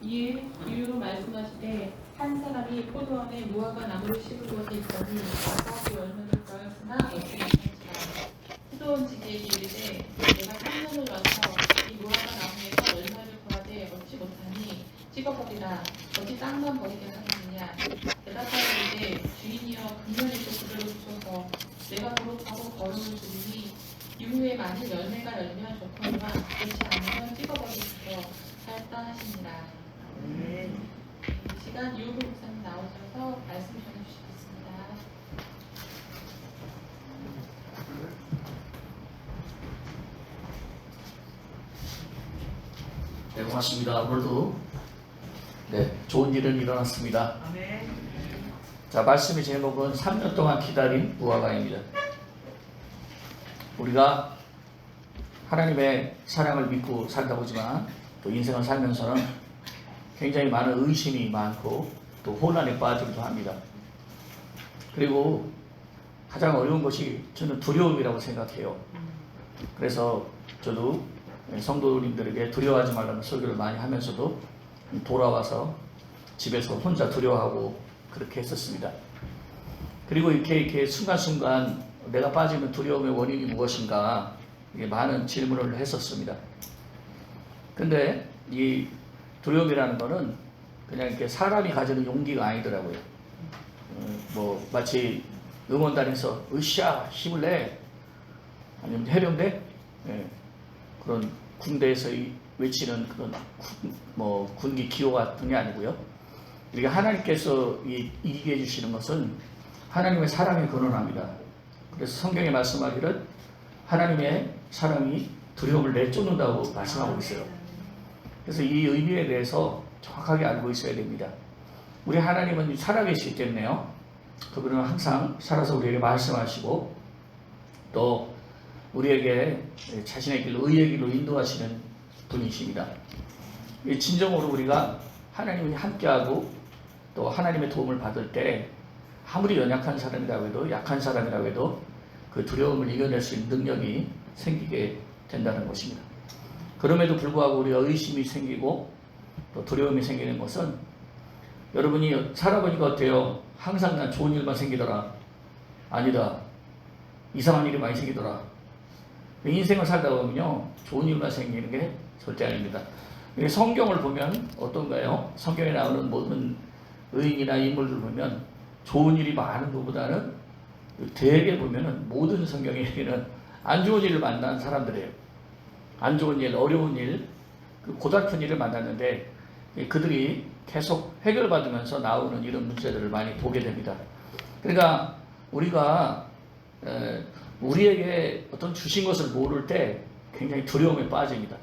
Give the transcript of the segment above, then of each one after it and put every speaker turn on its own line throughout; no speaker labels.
이 이유로 말씀하시되 한 사람이 포도원에 무화과 나무를 심은 곳에 있더니 와서 그 열매를 보았으나 얻지 못한지라. 포도원 지기에게 이르되 내가 3년을 와서 이 무화과 나무에서 열매를 구하되 얻지 못하니 찍어버리라. 어찌 땅만 버리게 하느냐. 대답하여 이르되 주인이여 금년에도 그대로 주소서. 내가 거룩하고 거름을 주리니 이후에 만일 열매가 열면 좋거니와 그렇지 않으면 찍어버리시고 살다 하시니라. 이 시간 유후 목사님 나오셔서 말씀 전해주시겠습니다.
네, 고맙습니다. 오늘도 좋은 일은 일어났습니다. 자, 말씀의 제목은 3년 동안 기다린 무화과입니다. 우리가 하나님의 사랑을 믿고 살다 보지만 또 인생을 살면서는 굉장히 많은 의심이 많고 또 혼란에 빠지기도 합니다. 그리고 가장 어려운 것이 저는 두려움이라고 생각해요. 그래서 저도 성도님들에게 두려워하지 말라는 설교를 많이 하면서도 돌아와서 집에서 혼자 두려워하고 그렇게 했었습니다. 그리고 이렇게 순간순간 내가 빠지는 두려움의 원인이 무엇인가 많은 질문을 했었습니다. 근데 이 두려움이라는 거는 그냥 이렇게 사람이 가지는 용기가 아니더라고요. 마치 응원단에서 으쌰 힘을 내, 아니면 해병대 그런 군대에서 외치는 그런 군기 기호 같은 게 아니고요. 이게 하나님께서 이기게 해주시는 것은 하나님의 사랑에 근원합니다. 그래서 성경에 말씀하기를 하나님의 사랑이 두려움을 내쫓는다고 말씀하고 있어요. 그래서 이 의미에 대해서 정확하게 알고 있어야 됩니다. 우리 하나님은 살아계시기 때문에요. 그분은 항상 살아서 우리에게 말씀하시고 또 우리에게 자신의 길로 의의 길로 인도하시는 분이십니다. 진정으로 우리가 하나님이 함께하고 또 하나님의 도움을 받을 때 아무리 연약한 사람이라고 해도 약한 사람이라고 해도 그 두려움을 이겨낼 수 있는 능력이 생기게 된다는 것입니다. 그럼에도 불구하고 우리가 의심이 생기고 또 두려움이 생기는 것은 여러분이 살아보니까 어때요? 항상 난 좋은 일만 생기더라. 아니다. 이상한 일이 많이 생기더라. 인생을 살다 보면요, 좋은 일만 생기는 게 절대 아닙니다. 성경을 보면 어떤가요? 성경에 나오는 모든 의인이나 인물들 보면 좋은 일이 많은 것보다는 대개 보면은 모든 성경에는 안 좋은 일을 만난 사람들이에요. 안 좋은 일, 어려운 일, 고달픈 일을 만났는데 그들이 계속 해결받으면서 나오는 이런 문제들을 많이 보게 됩니다. 그러니까 우리가 우리에게 어떤 주신 것을 모를 때 굉장히 두려움에 빠집니다.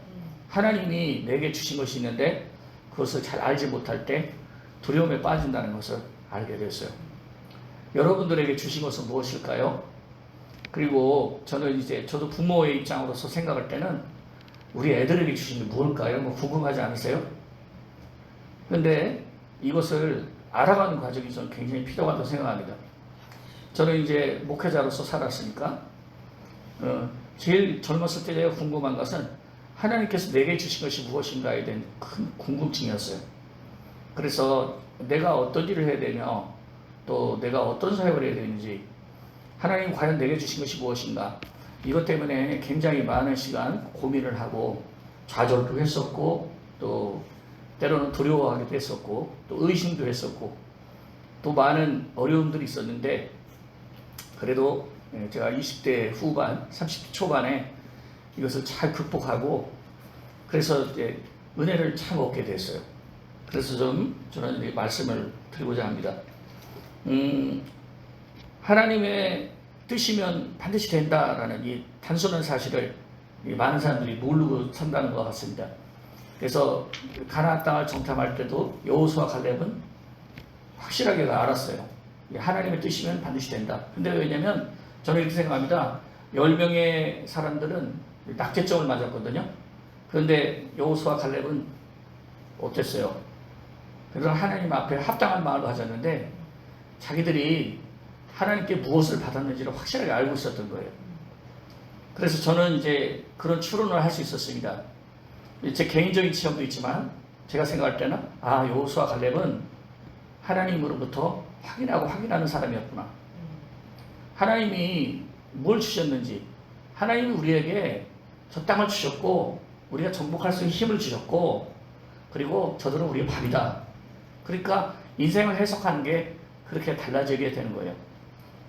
하나님이 내게 주신 것이 있는데 그것을 잘 알지 못할 때 두려움에 빠진다는 것을 알게 됐어요. 여러분들에게 주신 것은 무엇일까요? 그리고 저도 부모의 입장으로서 생각할 때는 우리 애들에게 주신 게 무엇일까요? 궁금하지 않으세요? 근데 이것을 알아가는 과정이 저는 굉장히 필요하다고 생각합니다. 저는 이제 목회자로서 살았으니까 제일 젊었을 때 제가 궁금한 것은 하나님께서 내게 주신 것이 무엇인가에 대한 큰 궁금증이었어요. 그래서 내가 어떤 일을 해야 되며 또 내가 어떤 사역을 해야 되는지, 하나님 과연 내게 주신 것이 무엇인가, 이것 때문에 굉장히 많은 시간 고민을 하고 좌절도 했었고 또 때로는 두려워하기도 했었고 또 의심도 했었고 또 많은 어려움들이 있었는데, 그래도 제가 20대 후반, 30대 초반에 이것을 잘 극복하고 그래서 이제 은혜를 참 얻게 됐어요. 그래서 저는 말씀을 드리고자 합니다. 하나님의 뜻이면 반드시 된다라는 이 단순한 사실을 많은 사람들이 모르고 산다는 것 같습니다. 그래서 가나안 땅을 정탐할 때도 여호수아 갈렙은 확실하게 알았어요. 하나님의 뜻이면 반드시 된다. 근데 왜냐면 저는 이렇게 생각합니다. 10명의 사람들은 낙제점을 맞았거든요. 그런데 여호수아 갈렙은 어땠어요? 그래서 하나님 앞에 합당한 마음으로 하셨는데 자기들이 하나님께 무엇을 받았는지를 확실하게 알고 있었던 거예요. 그래서 저는 이제 그런 추론을 할 수 있었습니다. 제 개인적인 체험도 있지만 제가 생각할 때는 여호수아 갈렙은 하나님으로부터 확인하는 사람이었구나. 하나님이 뭘 주셨는지, 하나님이 우리에게 저 땅을 주셨고 우리가 정복할 수 있는 힘을 주셨고, 그리고 저들은 우리의 밥이다. 그러니까 인생을 해석하는 게 그렇게 달라지게 되는 거예요.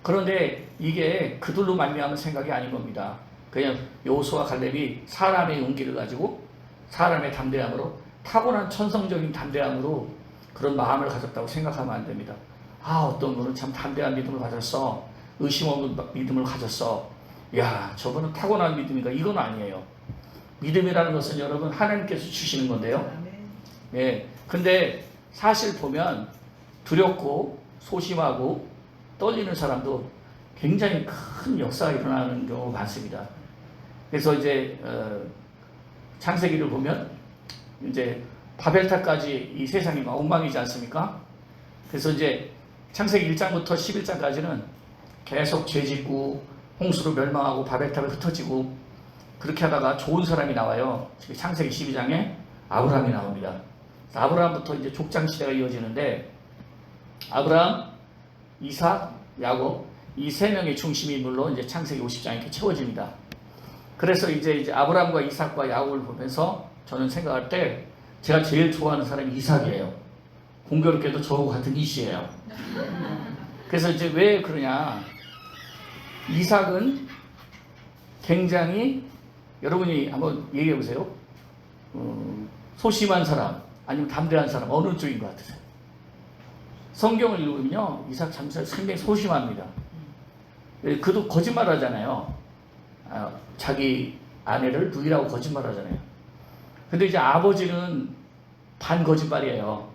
그런데 이게 그들로 말미암은 생각이 아닌 겁니다. 그냥 여호수아 갈렙이 사람의 용기를 가지고 사람의 담대함으로, 타고난 천성적인 담대함으로 그런 마음을 가졌다고 생각하면 안 됩니다. 어떤 분은 참 담대한 믿음을 가졌어, 의심 없는 믿음을 가졌어, 야 저분은 타고난 믿음인가. 이건 아니에요. 믿음이라는 것은 여러분 하나님께서 주시는 건데요. 예. 근데 사실 보면 두렵고 소심하고 떨리는 사람도 굉장히 큰 역사가 일어나는 경우가 많습니다. 그래서 이제 창세기를 보면 이제 바벨탑까지 이 세상이 막 엉망이지 않습니까? 그래서 이제 창세기 1장부터 11장까지는 계속 죄짓고 홍수로 멸망하고 바벨탑에 흩어지고 그렇게 하다가 좋은 사람이 나와요. 창세기 12장에 아브라함이 나옵니다. 아브라함부터 이제 족장 시대가 이어지는데, 아브라함, 이삭, 야곱 이 세 명의 중심 인물로 이제 창세기 50장이 이렇게 채워집니다. 그래서 이제 아브라함과 이삭과 야곱을 보면서 저는 생각할 때 제가 제일 좋아하는 사람이 이삭이에요. 공교롭게도 저하고 같은 이시예요. 그래서 이제 왜 그러냐? 이삭은 굉장히, 여러분이 한번 얘기해 보세요. 소심한 사람 아니면 담대한 사람 어느 쪽인 것 같으세요? 성경을 읽으면요, 이삭 참 상당히 소심합니다. 그도 거짓말 하잖아요. 자기 아내를 부인하고 거짓말 하잖아요. 근데 이제 아버지는 반 거짓말이에요.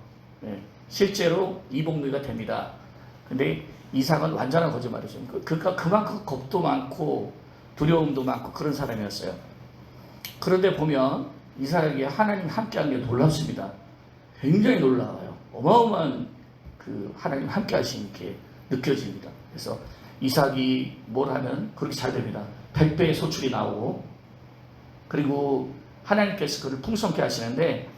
실제로 이복누이가 됩니다. 근데 이삭은 완전한 거짓말이죠. 그러니까 그만큼 겁도 많고 두려움도 많고 그런 사람이었어요. 그런데 보면 이삭에게 하나님 함께한 게 놀랍습니다. 굉장히 놀라워요. 어마어마한 그 하나님 함께 하시는 게 느껴집니다. 그래서 이삭이 뭘 하면 그렇게 잘 됩니다. 100배의 소출이 나오고, 그리고 하나님께서 그를 풍성케 하시는데,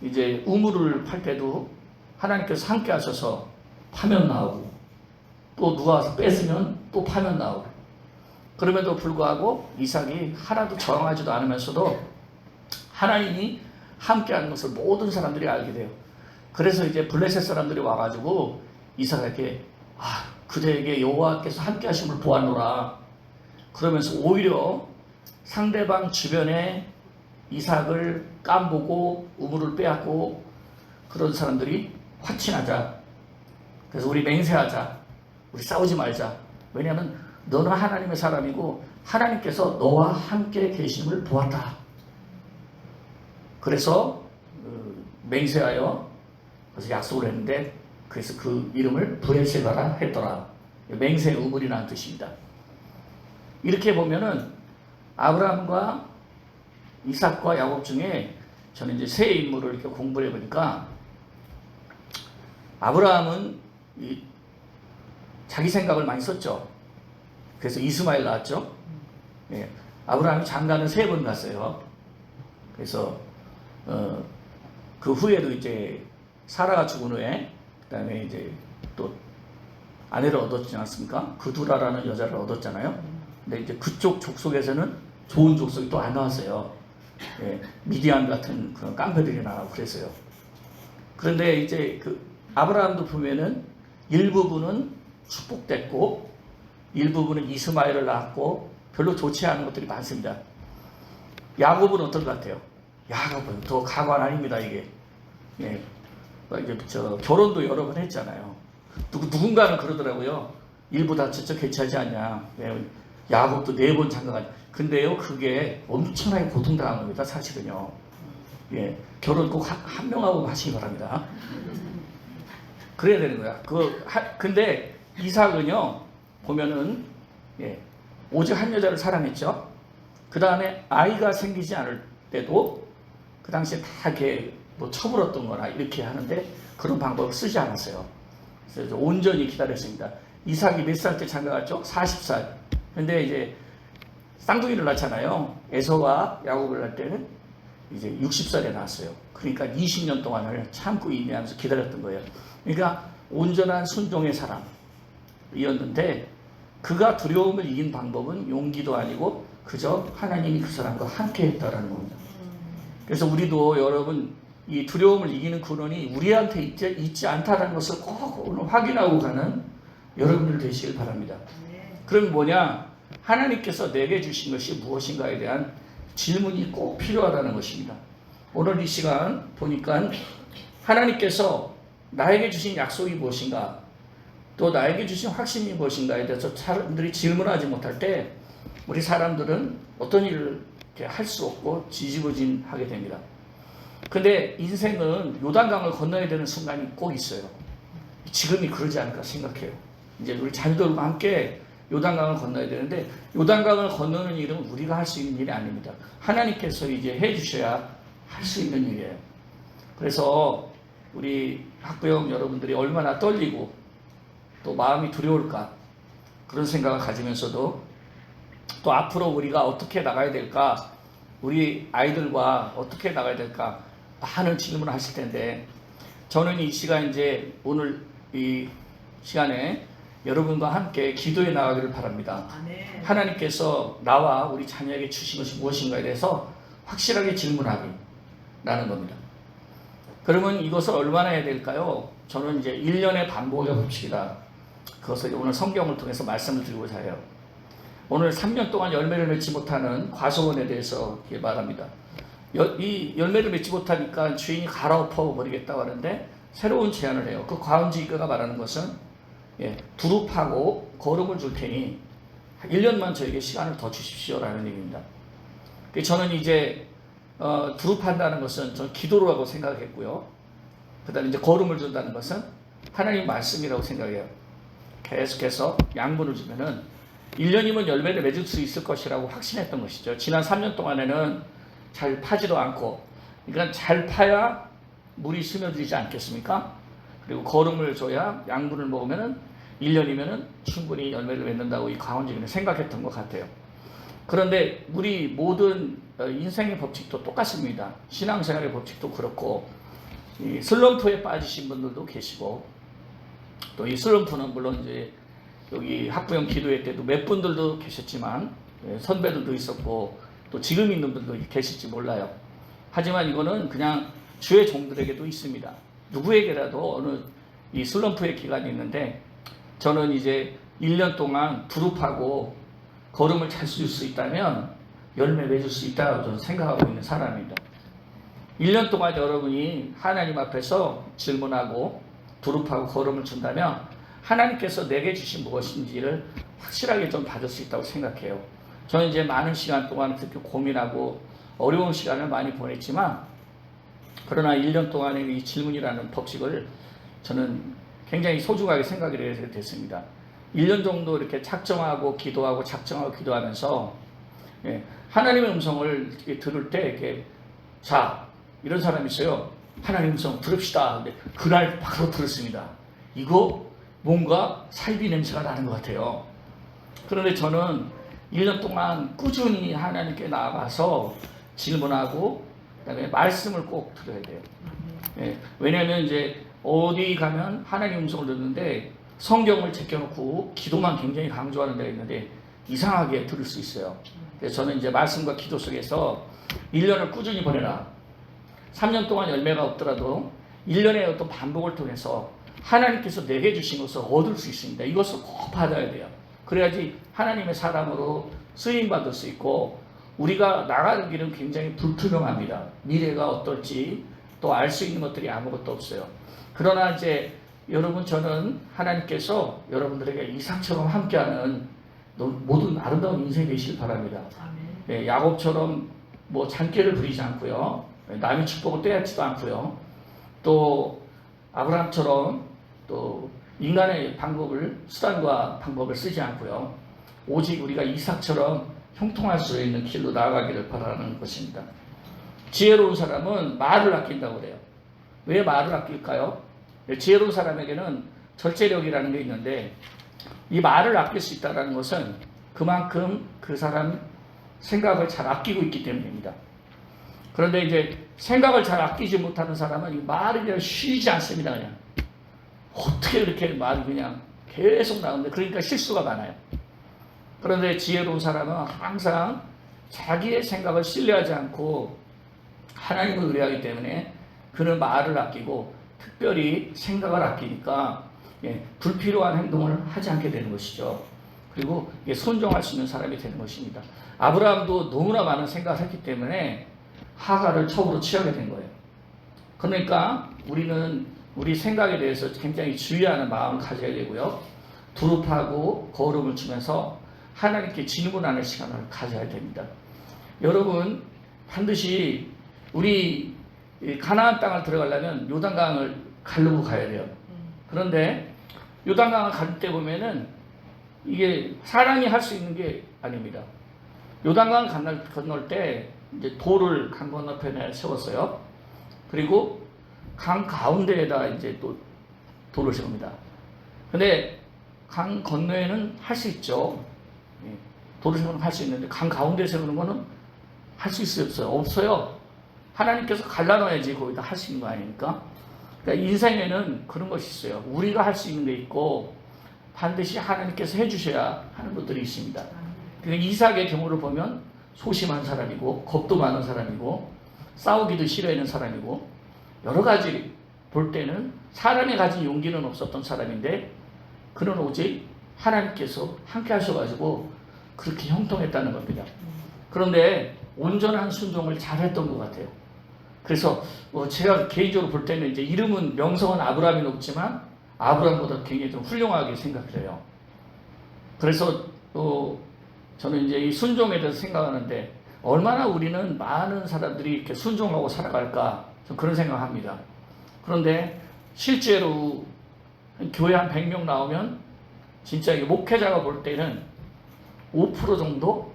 이제 우물을 팔 때도 하나님께서 함께 하셔서 파면 나오고, 또 누가 와서 뺏으면 또 파면 나오고, 그럼에도 불구하고 이삭이 하나도 저항하지도 않으면서도 하나님이 함께 하는 것을 모든 사람들이 알게 돼요. 그래서 이제 블레셋 사람들이 와가지고 이삭에게 그대에게 여호와께서 함께 하심을 보았노라. 그러면서 오히려 상대방 주변에 이삭을 깜보고 우물을 빼앗고 그런 사람들이 화친하자. 그래서 우리 맹세하자. 우리 싸우지 말자. 왜냐하면 너는 하나님의 사람이고 하나님께서 너와 함께 계심을 보았다. 그래서 맹세하여 그래서 약속을 했는데, 그래서 그 이름을 브엘세바라 했더라. 맹세의 우물이라는 뜻입니다. 이렇게 보면은 아브라함과 이삭과 야곱 중에 저는 이제 세 인물을 이렇게 공부해 보니까, 아브라함은 자기 생각을 많이 썼죠. 그래서 이스마엘 낳았죠. 예, 아브라함이 장가는 3번 갔어요. 그래서 그 후에도 이제 사라가 죽은 후에 그다음에 이제 또 아내를 얻었지 않습니까? 그두라라는 여자를 얻었잖아요. 근데 이제 그쪽 족속에서는 좋은 족속이 또 안 나왔어요. 예, 미디안 같은 그런 깡패들이 나오고 그랬어요. 그런데 이제 그 아브라함도 보면은 일부분은 축복됐고 일부분은 이스마엘을 낳았고 별로 좋지 않은 것들이 많습니다. 야곱은 어떤 것 같아요? 야곱은 더 가관 아닙니다, 이게. 예. 이제 결혼도 여러 번 했잖아요. 누군가는 그러더라고요. 일부 다 저쪽 개최하지 않냐. 야곱도 4번 장가가냐. 근데요, 그게 엄청나게 고통당한 겁니다, 사실은요. 예. 결혼 꼭 한 명하고 하시기 바랍니다. 그래야 되는 거야. 근데 이삭은요, 보면은, 예, 오직 한 여자를 사랑했죠. 그 다음에 아이가 생기지 않을 때도 그 당시에 다 이렇게 뭐 처물었던 거나 이렇게 하는데 그런 방법을 쓰지 않았어요. 그래서 온전히 기다렸습니다. 이삭이 몇 살 때 장가갔죠? 40살. 근데 이제 쌍둥이를 낳잖아요. 에서와 야곱을 낳을 때는 이제 60살에 낳았어요. 그러니까 20년 동안을 참고 인내하면서 기다렸던 거예요. 그러니까 온전한 순종의 사람이었는데 그가 두려움을 이긴 방법은 용기도 아니고 그저 하나님이 그 사람과 함께 했다라는 겁니다. 그래서 우리도 여러분 이 두려움을 이기는 근원이 우리한테 있지 않다는 것을 꼭 오늘 확인하고 가는 여러분들 되시길 바랍니다. 그럼 뭐냐? 하나님께서 내게 주신 것이 무엇인가에 대한 질문이 꼭 필요하다는 것입니다. 오늘 이 시간 보니까 하나님께서 나에게 주신 약속이 무엇인가, 또 나에게 주신 확신이 무엇인가에 대해서 사람들이 질문하지 못할 때 우리 사람들은 어떤 일을 할 수 없고 지지부진하게 됩니다. 근데 인생은 요단강을 건너야 되는 순간이 꼭 있어요. 지금이 그러지 않을까 생각해요. 이제 우리 자녀들과 함께 요단강을 건너야 되는데 요단강을 건너는 일은 우리가 할 수 있는 일이 아닙니다. 하나님께서 이제 해주셔야 할 수 있는 일이에요. 그래서 우리 학부형 여러분들이 얼마나 떨리고 또 마음이 두려울까 그런 생각을 가지면서도 또 앞으로 우리가 어떻게 나가야 될까, 우리 아이들과 어떻게 나가야 될까 많은 질문을 하실 텐데 저는 이 시간 이제 오늘 이 시간에 여러분과 함께 기도해 나가기를 바랍니다. 하나님께서 나와 우리 자녀에게 주신 것이 무엇인가에 대해서 확실하게 질문하기라는 겁니다. 그러면 이것을 얼마나 해야 될까요? 저는 이제 1년의 반복의 법칙이다. 그것을 오늘 성경을 통해서 말씀을 드리고자 해요. 오늘 3년 동안 열매를 맺지 못하는 과수원에 대해서 말합니다. 이 열매를 맺지 못하니까 주인이 갈아엎어 버리겠다고 하는데 새로운 제안을 해요. 그 과은지가가 말하는 것은 두릅하고 거름을 줄 테니 1년만 저에게 시간을 더 주십시오라는 얘기입니다. 저는 이제 두릅한다는 것은 저는 기도라고 생각했고요. 그 다음에 이제 거름을 준다는 것은 하나님 말씀이라고 생각해요. 계속해서 양분을 주면은 1년이면 열매를 맺을 수 있을 것이라고 확신했던 것이죠. 지난 3년 동안에는 잘 파지도 않고, 그러니까 잘 파야 물이 스며들지 않겠습니까? 그리고 거름을 줘야 양분을 먹으면은 1년이면은 충분히 열매를 맺는다고 이 강원직은 생각했던 것 같아요. 그런데 우리 모든 인생의 법칙도 똑같습니다. 신앙생활의 법칙도 그렇고, 이 슬럼프에 빠지신 분들도 계시고, 또 이 슬럼프는 물론 이제 여기 학부형 기도회 때도 몇 분들도 계셨지만 선배들도 있었고 또 지금 있는 분도 계실지 몰라요. 하지만 이거는 그냥 주의 종들에게도 있습니다. 누구에게라도 어느 이 슬럼프의 기간이 있는데 저는 이제 1년 동안 두릅하고 걸음을 잘 쓸 수 있다면 열매 맺을 수 있다고 저는 생각하고 있는 사람입니다. 1년 동안 여러분이 하나님 앞에서 질문하고 두릅하고 걸음을 준다면 하나님께서 내게 주신 무엇인지를 확실하게 좀 받을 수 있다고 생각해요. 저는 이제 많은 시간 동안 그렇게 고민하고 어려운 시간을 많이 보냈지만 그러나 1년 동안의 이 질문이라는 법칙을 저는 굉장히 소중하게 생각이 됐습니다. 1년 정도 이렇게 작정하고 기도하고 작정하고 기도하면서 하나님의 음성을 들을 때 이렇게 자 이런 사람이 있어요. 하나님 음성 들읍시다. 근데 그날 바로 들었습니다. 이거 뭔가 살비 냄새가 나는 것 같아요. 그런데 저는 1년 동안 꾸준히 하나님께 나아가서 질문하고 그다음에 말씀을 꼭 들어야 돼요. 왜냐하면 이제 어디 가면 하나님 음성을 듣는데 성경을 제껴놓고 기도만 굉장히 강조하는 데가 있는데 이상하게 들을 수 있어요. 그래서 저는 이제 말씀과 기도 속에서 1년을 꾸준히 보내라. 3년 동안 열매가 없더라도 1년의 어떤 반복을 통해서 하나님께서 내게 주신 것을 얻을 수 있습니다. 이것을 꼭 받아야 돼요. 그래야지 하나님의 사람으로 쓰임받을 수 있고 우리가 나가는 길은 굉장히 불투명합니다. 미래가 어떨지 또 알 수 있는 것들이 아무것도 없어요. 그러나 이제 여러분 저는 하나님께서 여러분들에게 이삭처럼 함께하는 모든 아름다운 인생이 되시길 바랍니다. 야곱처럼 뭐 잔꾀를 부리지 않고요. 남의 축복을 떼앗지도 않고요. 또 아브라함처럼 또 인간의 방법을 수단과 방법을 쓰지 않고요. 오직 우리가 이삭처럼 형통할 수 있는 길로 나아가기를 바라는 것입니다. 지혜로운 사람은 말을 아낀다고 그래요. 왜 말을 아낄까요? 지혜로운 사람에게는 절제력이라는 게 있는데 이 말을 아낄 수 있다는 것은 그만큼 그 사람 생각을 잘 아끼고 있기 때문입니다. 그런데 이제 생각을 잘 아끼지 못하는 사람은 이 말이 그냥 쉬지 않습니다. 그냥 어떻게 이렇게 말이 그냥 계속 나오는데, 그러니까 실수가 많아요. 그런데 지혜로운 사람은 항상 자기의 생각을 신뢰하지 않고 하나님을 의뢰하기 때문에 그는 말을 아끼고 특별히 생각을 아끼니까 불필요한 행동을 하지 않게 되는 것이죠. 그리고 순종할 수 있는 사람이 되는 것입니다. 아브라함도 너무나 많은 생각을 했기 때문에 하갈을 첩으로 취하게 된 거예요. 그러니까 우리는 우리 생각에 대해서 굉장히 주의하는 마음을 가져야 되고요. 두렵하고 거울음을 주면서 하나님께 질문하는 시간을 가져야 됩니다. 여러분, 반드시 우리 가나안 땅을 들어가려면 요단강을 가르고 가야 돼요. 그런데 요단강을 갈 때 보면은 이게 사람이 할 수 있는 게 아닙니다. 요단강을 건널 때 이제 돌을 강 건너편에 세웠어요. 그리고 강 가운데에다 이제 또 돌을 세웁니다. 근데 강 건너에는 할 수 있죠. 돌을 세우는 할 수 있는데 강 가운데 세우는 거는 할 수 있어요? 없어요. 하나님께서 갈라놔야지 거기다 할 수 있는 거 아닙니까? 그러니까 인생에는 그런 것이 있어요. 우리가 할 수 있는 게 있고 반드시 하나님께서 해주셔야 하는 것들이 있습니다. 그러니까 이삭의 경우를 보면 소심한 사람이고 겁도 많은 사람이고 싸우기도 싫어하는 사람이고 여러 가지 볼 때는 사람이 가진 용기는 없었던 사람인데 그는 오직 하나님께서 함께 하셔가지고 그렇게 형통했다는 겁니다. 그런데 온전한 순종을 잘했던 것 같아요. 그래서 제가 개인적으로 볼 때는 이제 이름은 명성은 아브라함이 높지만 아브라함보다 굉장히 좀 훌륭하게 생각을 해요. 그래서 저는 이제 이 순종에 대해서 생각하는데 얼마나 우리는 많은 사람들이 이렇게 순종하고 살아갈까 좀 그런 생각합니다. 그런데 실제로 교회 한 100명 나오면 진짜 목회자가 볼 때는 5% 정도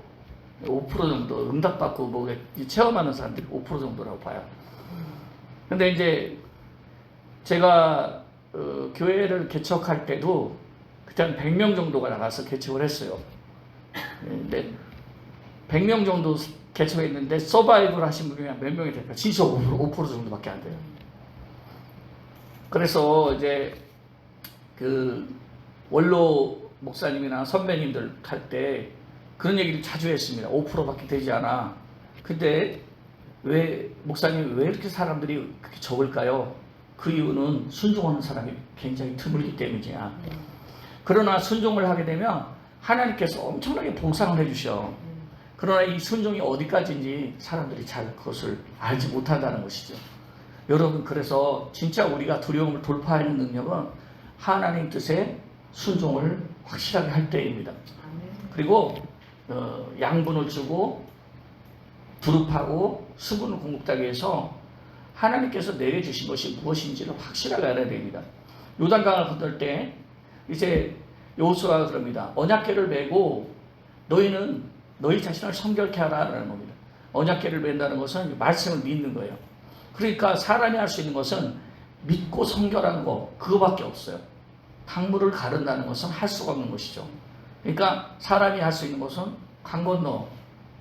응답받고 뭐 체험하는 사람들이 5% 정도라고 봐요. 근데 이제 제가 교회를 개척할 때도 그때 한 100명 정도가 나가서 개척을 했어요. 근데 100명 정도 개척했는데 서바이벌 하신 분이 몇 명이 될까? 진짜 5% 정도밖에 안 돼요. 그래서 이제 그 원로 목사님이나 선배님들 할 때 그런 얘기를 자주 했습니다. 5%밖에 되지 않아. 근데 왜 목사님 왜 이렇게 사람들이 그렇게 적을까요? 그 이유는 순종하는 사람이 굉장히 드물기 때문이야. 그러나 순종을 하게 되면 하나님께서 엄청나게 보상을 해주셔. 그러나 이 순종이 어디까지인지 사람들이 잘 그것을 알지 못한다는 것이죠. 여러분, 그래서 진짜 우리가 두려움을 돌파하는 능력은 하나님 뜻에 순종을 확실하게 할 때입니다. 그리고 양분을 주고 두릅하고 수분을 공급하기 위해서 하나님께서 내려주신 것이 무엇인지를 확실하게 알아야 됩니다. 요단강을 건널 때 이제 여호수아가 그럽니다. 언약궤를 메고 너희는 너희 자신을 성결케 하라는 겁니다. 언약궤를 맨다는 것은 말씀을 믿는 거예요. 그러니까 사람이 할 수 있는 것은 믿고 성결한 거 그거밖에 없어요. 강물을 가른다는 것은 할 수가 없는 것이죠. 그러니까 사람이 할 수 있는 것은 강 건너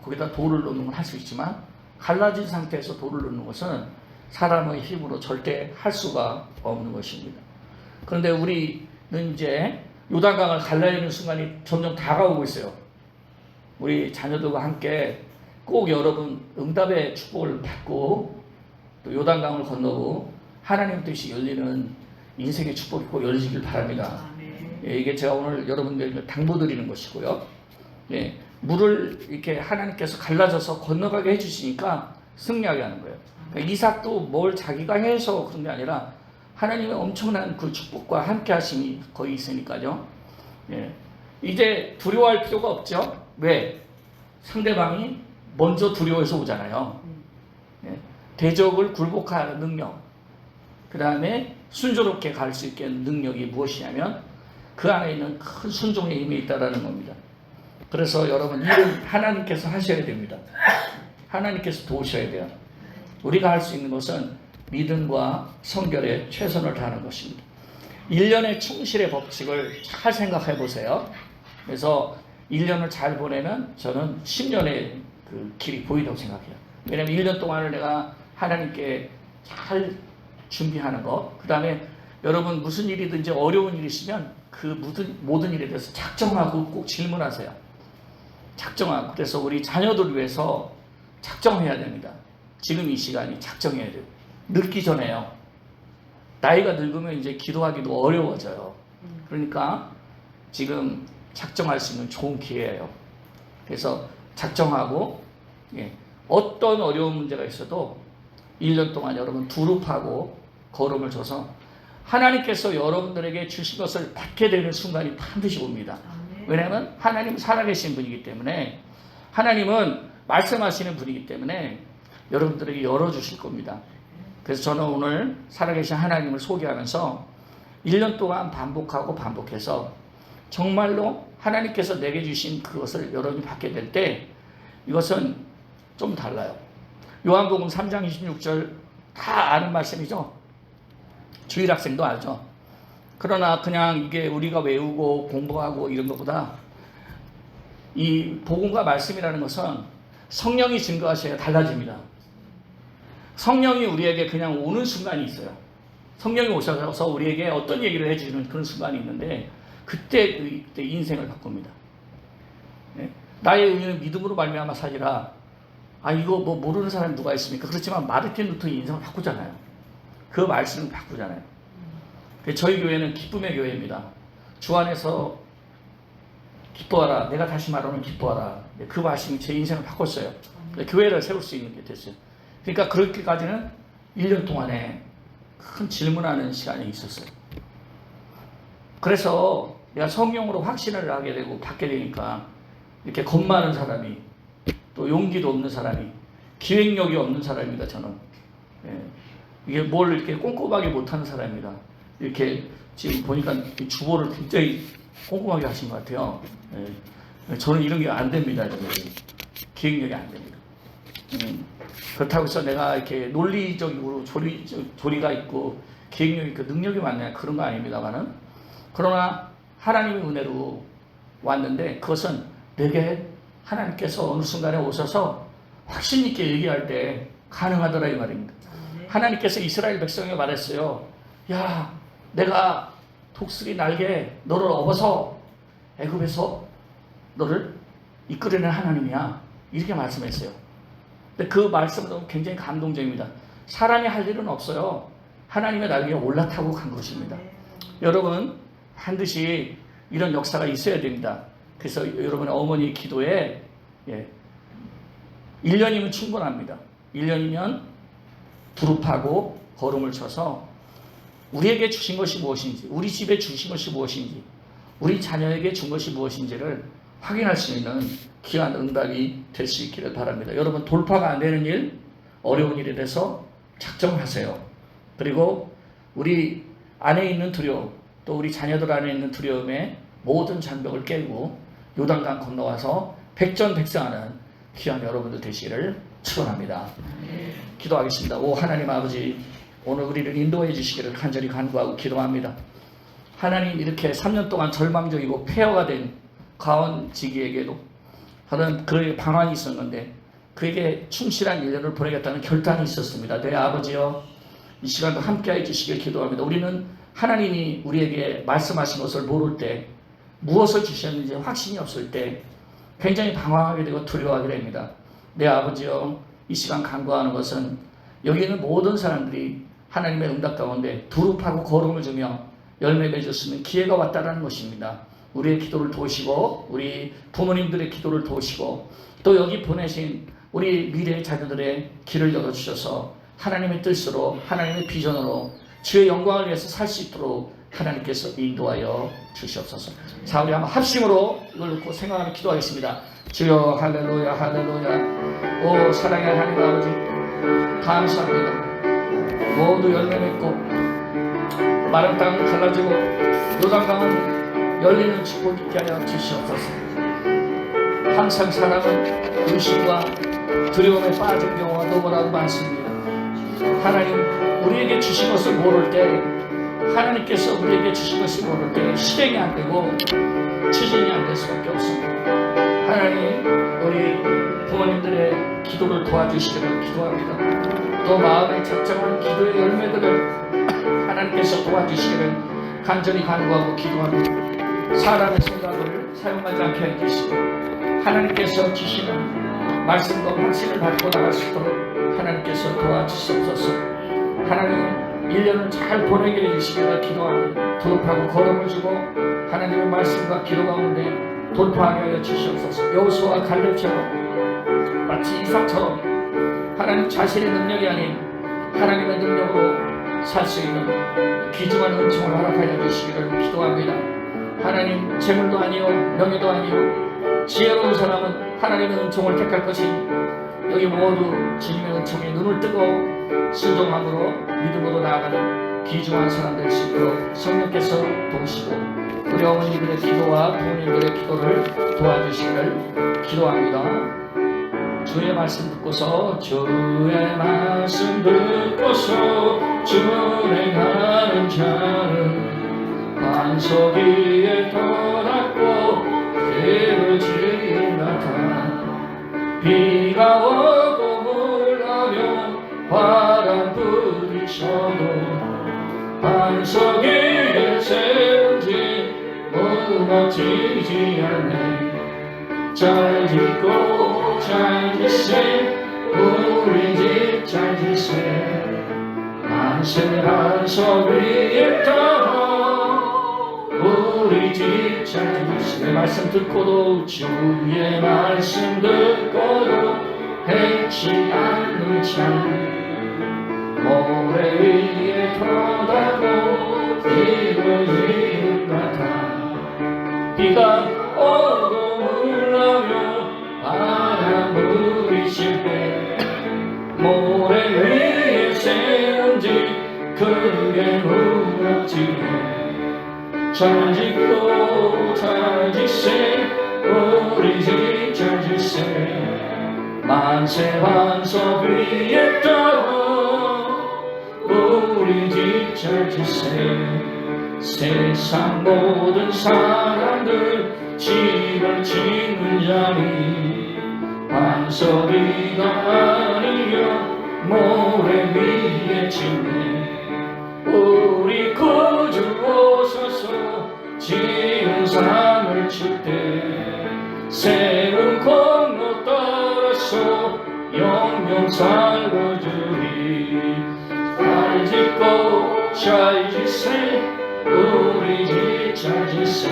거기다 돌을 넣는 건 할 수 있지만 갈라진 상태에서 돌을 넣는 것은 사람의 힘으로 절대 할 수가 없는 것입니다. 그런데 우리는 이제 요단강을 갈라야 하는 순간이 점점 다가오고 있어요. 우리 자녀들과 함께 꼭 여러분 응답의 축복을 받고 또 요단강을 건너고 하나님 뜻이 열리는 인생의 축복이 꼭 열리길 바랍니다. 이게 제가 오늘 여러분들에게 당부드리는 것이고요. 물을 이렇게 하나님께서 갈라져서 건너가게 해주시니까 승리하게 하는 거예요. 그러니까 이삭도 뭘 자기가 해서 그런 게 아니라 하나님의 엄청난 그 축복과 함께 하심이 거의 있으니까요. 이제 두려워할 필요가 없죠. 왜? 상대방이 먼저 두려워해서 오잖아요. 대적을 굴복하는 능력, 그 다음에 순조롭게 갈 수 있게 하는 능력이 무엇이냐면 그 안에 있는 큰 순종의 힘이 있다는 겁니다. 그래서 여러분 일은 하나님께서 하셔야 됩니다. 하나님께서 도우셔야 돼요. 우리가 할 수 있는 것은 믿음과 성결에 최선을 다하는 것입니다. 1년의 충실의 법칙을 잘 생각해 보세요. 그래서 1년을 잘 보내면 저는 10년의 그 길이 보인다고 생각해요. 왜냐면 1년 동안을 내가 하나님께 잘 준비하는 것. 그 다음에 여러분 무슨 일이든지 어려운 일이 있으면 그 모든 일에 대해서 작정하고 꼭 질문하세요. 작정하고. 그래서 우리 자녀들을 위해서 작정해야 됩니다. 지금 이 시간이 작정해야 돼요. 늙기 전에요. 나이가 늙으면 이제 기도하기도 어려워져요. 그러니까 지금 작정할 수 있는 좋은 기회예요. 그래서 작정하고, 어떤 어려운 문제가 있어도 1년 동안 여러분 두릅하고 걸음을 줘서 하나님께서 여러분들에게 주신 것을 받게 되는 순간이 반드시 옵니다. 왜냐하면 하나님은 살아계신 분이기 때문에, 하나님은 말씀하시는 분이기 때문에 여러분들에게 열어주실 겁니다. 그래서 저는 오늘 살아계신 하나님을 소개하면서 1년 동안 반복하고 반복해서 정말로 하나님께서 내게 주신 그것을 여러분이 받게 될 때 이것은 좀 달라요. 요한복음 3장 26절 다 아는 말씀이죠. 주일학생도 알죠. 그러나 그냥 이게 우리가 외우고 공부하고 이런 것보다 이 복음과 말씀이라는 것은 성령이 증거하셔야 달라집니다. 성령이 우리에게 그냥 오는 순간이 있어요. 성령이 오셔서 우리에게 어떤 얘기를 해주는 그런 순간이 있는데 그때 인생을 바꿉니다. 나의 의는 믿음으로 말미암아 살리라. 이거 뭐 모르는 사람이 누가 있습니까? 그렇지만 마르틴 루터의 인생을 바꾸잖아요. 그 말씀을 바꾸잖아요. 저희 교회는 기쁨의 교회입니다. 주 안에서 기뻐하라. 내가 다시 말하면 기뻐하라. 그 말씀이 제 인생을 바꿨어요. 교회를 세울 수 있는 게 됐어요. 그러니까 그렇게까지는 1년 동안에 큰 질문하는 시간이 있었어요. 그래서 내가 성령으로 확신을 하게 되고 받게 되니까 이렇게 겁 많은 사람이, 또 용기도 없는 사람이, 기획력이 없는 사람입니다. 저는 이게 뭘 이렇게 꼼꼼하게 못하는 사람입니다. 이렇게 지금 보니까 주보를 굉장히 꼼꼼하게 하신 것 같아요. 저는 이런 게 안 됩니다. 기획력이 안 됩니다. 그렇다고 해서 내가 이렇게 논리적으로 조리가 있고 기획력이 있고 능력이 많냐 그런 거 아닙니다만은, 그러나 하나님의 은혜로 왔는데 그것은 내게 하나님께서 어느 순간에 오셔서 확신 있게 얘기할 때 가능하더라 이 말입니다. 하나님께서 이스라엘 백성에게 말했어요. 야, 내가 독수리 날개 너를 업어서 애굽에서 너를 이끌어낸 하나님이야. 이렇게 말씀했어요. 근데 그 말씀도 굉장히 감동적입니다. 사람이 할 일은 없어요. 하나님의 날개에 올라타고 간 것입니다. 여러분 반드시 이런 역사가 있어야 됩니다. 그래서 여러분의 어머니의 기도에 1년이면 충분합니다. 1년이면 두릅하고 걸음을 쳐서 우리에게 주신 것이 무엇인지, 우리 집에 주신 것이 무엇인지, 우리 자녀에게 준 것이 무엇인지를 확인할 수 있는 귀한 응답이 될 수 있기를 바랍니다. 여러분 돌파가 안 되는 일, 어려운 일에 대해서 작정하세요. 그리고 우리 안에 있는 두려움, 또 우리 자녀들 안에 있는 두려움의 모든 장벽을 깨고 요단강 건너와서 백전백승하는 귀한 여러분들 되시기를 축원합니다. 기도하겠습니다. 오 하나님 아버지, 오늘 우리를 인도해 주시기를 간절히 간구하고 기도합니다. 하나님, 이렇게 3년 동안 절망적이고 폐허가 된 가원지기에게도 그런 그의 방황이 있었는데 그에게 충실한 1년을 보내겠다는 결단이 있었습니다. 내 아버지여, 이 시간도 함께해 주시길 기도합니다. 우리는 하나님이 우리에게 말씀하신 것을 모를 때, 무엇을 주셨는지 확신이 없을 때 굉장히 방황하게 되고 두려워하게 됩니다. 내 아버지여, 이 시간 간구하는 것은 여기 있는 모든 사람들이 하나님의 응답 가운데 두릅하고 걸음을 주며 열매 맺을 수 있는 기회가 왔다는 것입니다. 우리의 기도를 도우시고 우리 부모님들의 기도를 도우시고 또 여기 보내신 우리 미래의 자녀들의 길을 열어주셔서 하나님의 뜻으로, 하나님의 비전으로 주의 영광을 위해서 살 수 있도록 하나님께서 인도하여 주시옵소서. 자, 우리 한번 합심으로 이걸 놓고 생각하며 기도하겠습니다. 주여 할렐루야 할렐루야. 오 사랑의 하나님 아버지, 감사합니다. 모두 열매 맺고 마른 땅은 갈라지고 요단강은 열리는 축복 있게 하여 주시옵소서. 항상 사람은 의심과 두려움에 빠진 경우가 너무나도 많습니다. 하나님, 우리에게 주신 것을 모를 때, 하나님께서 우리에게 주신 것을 모를 때 실행이 안 되고 추진이 안 될 수밖에 없습니다. 하나님 우리 부모님들의 기도를 도와주시기를 기도합니다. 또 마음에 적정한 기도의 열매들을 하나님께서 도와주시기를 간절히 간구하고 기도합니다. 사람의 생각을 사용하지 않게 해주시고 하나님께서 주시는 말씀과 확신을 받고 나갈 수 있도록 하나님께서 도와주시옵소서. 하나님 1년을 잘 보내게 해주시기를 기도합니다. 도읍하고 걸음을 주고 하나님의 말씀과 기도 가운데 돌파하게 하여 주시옵소서. 여호수아와 갈렙처럼 마치 이삭처럼 하나님 자신의 능력이 아닌 하나님의 능력으로 살 수 있는 귀중한 은총을 허락하여 주시기를 기도합니다. 하나님 재물도 아니요 명예도 아니요 지혜로운 사람은 하나님의 은총을 택할 것이니 여기 모두 주님의 은총에 눈을 뜨고 순종함으로 믿음으로 나아가는 귀중한 사람 될 수 있도록 성령께서 도우시고 우리 어머니들의 기도와 부모님들의 기도를 도와주시기를 기도합니다. 주의 말씀 듣고서 주의 말씀 듣고서 준행하는 자는 반석 위에 떠났고 길을 지은 같아. 비가 오고 물나면 바람 부딪혀도 반석 위에 세운지 무너지지 않네. 잘 짓고 잘 짓세 우리 집 잘 짓세. 만세 반석 위에 떠 우리 집 잘 짓세. 말씀 듣고도 주의 말씀 듣고도 해치 않는 참 모래 위에 터다고 길을 지은 같아. 비가 오고 물나며 바람 부딪힐 때 모래 위에 세운지 크게 무너지네. 잘 짓고 잘 짓세 우리 집 잘 짓세. 만세 반석 위에 떠 우리 집 잘 짓세. 세상 모든 사람들 집을 짓는 자니 반석 위가 아니여 모래 위에 짓네. 우리 구주 오소서 지은 상을 칠 때 세운 공로 따라서 영영 살고 주리. 잘 짓고 잘 짓세 우리 집 잘 짓세.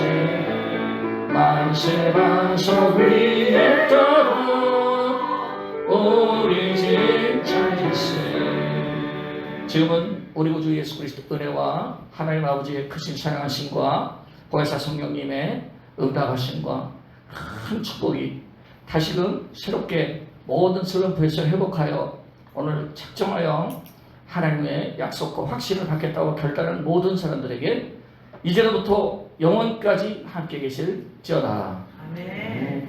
만세 반석 위에 떠 우리 집 잘 짓세. 지금은 우리 구주 예수 그리스도 은혜와 하나님 아버지의 크신 사랑하심과 보혜사 성령님의 응답하심과 큰 축복이 다시금 새롭게 모든 슬럼프에서 회복하여 오늘 작정하여 하나님의 약속과 확신을 받겠다고 결단한 모든 사람들에게 이제로부터 영원까지 함께 계실지어다.
아멘.